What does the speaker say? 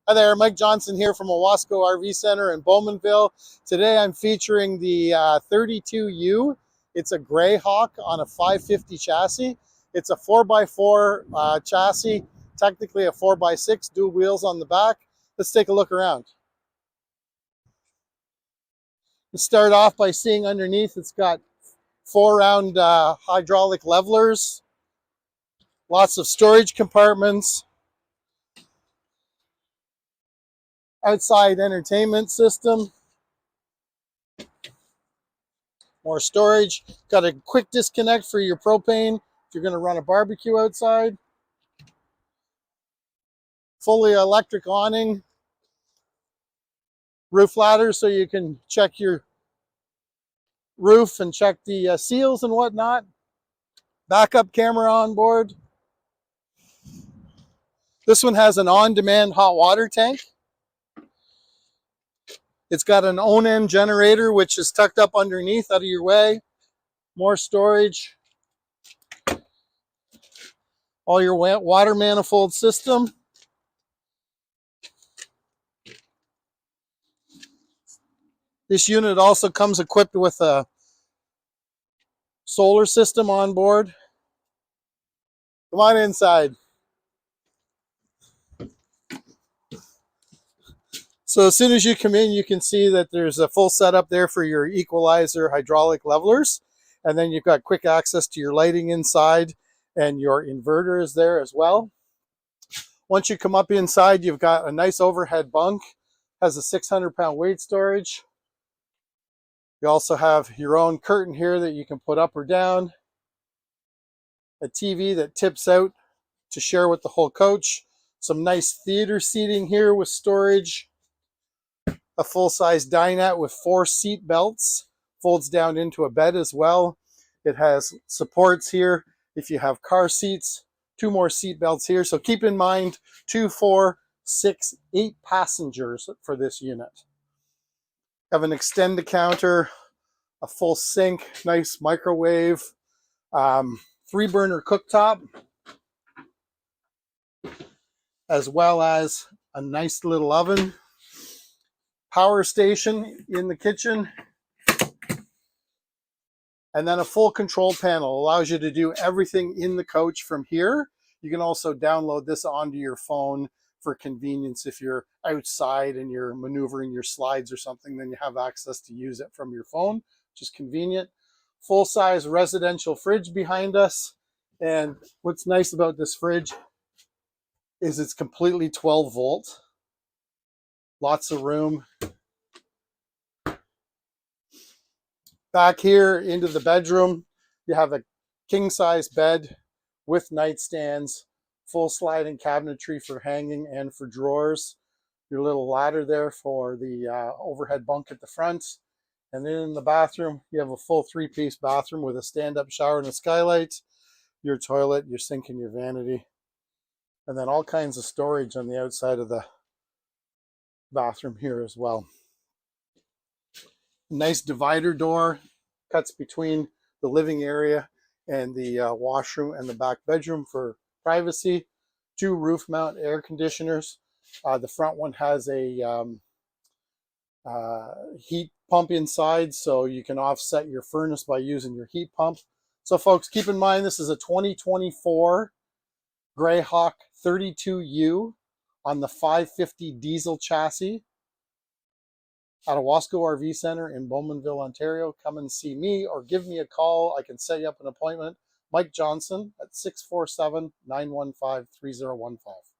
Hi there, Mike Johnson here from Owasco RV Center in Bowmanville. Today I'm featuring the 32U. It's a Greyhawk on a 550 chassis. It's a 4x4 chassis, technically a 4x6, dual wheels on the back. Let's take a look around. Let's start off by seeing underneath it's got 4-round hydraulic levelers, lots of storage compartments, outside entertainment system, more storage. Got a quick disconnect for your propane if you're going to run a barbecue outside. Fully electric awning, roof ladder so you can check your roof and check the seals and whatnot. Backup camera on board. This one has an on-demand hot water tank. It's got an own-end generator which is tucked up underneath out of your way. More storage. All your water manifold system. This unit also comes equipped with a solar system on board. Come on inside. So as soon as you come in, you can see that there's a full setup there for your equalizer hydraulic levelers. And then you've got quick access to your lighting inside, and your inverter is there as well. Once you come up inside, you've got a nice overhead bunk. Has a 600-pound weight storage. You also have your own curtain here that you can put up or down. A TV that tips out to share with the whole coach. Some nice theater seating here with storage. A full-size dinette with 4 seat belts. Folds down into a bed as well. It has supports here if you have car seats. 2 more seat belts here. So keep in mind 2, 4, 6, 8 passengers for this unit. Have an extended counter, a full sink, nice microwave, 3-burner cooktop, as well as a nice little oven. Power station in the kitchen, and then a full control panel allows you to do everything in the coach from here. You can also download this onto your phone for convenience. If you're outside and you're maneuvering your slides or something, then you have access to use it from your phone, which is convenient. Full-size residential fridge behind us. And what's nice about this fridge is it's completely 12 volt. Lots of room. Back here into the bedroom, you have a king-size bed with nightstands, full sliding cabinetry for hanging and for drawers. Your little ladder there for the overhead bunk at the front. And then in the bathroom, you have a full 3-piece bathroom with a stand-up shower and a skylight, your toilet, your sink, and your vanity. And then all kinds of storage on the outside of the bathroom here as well. Nice divider door cuts between the living area and the washroom and the back bedroom for privacy. 2 roof mount air conditioners. The front one has a heat pump inside, so you can offset your furnace by using your heat pump. So folks, keep in mind this is a 2024 Greyhawk 32U on the 550 diesel chassis at Owasco RV Center in Bowmanville, Ontario. Come and see me or give me a call. I can set you up an appointment. Mike Johnson at 647-915-3015.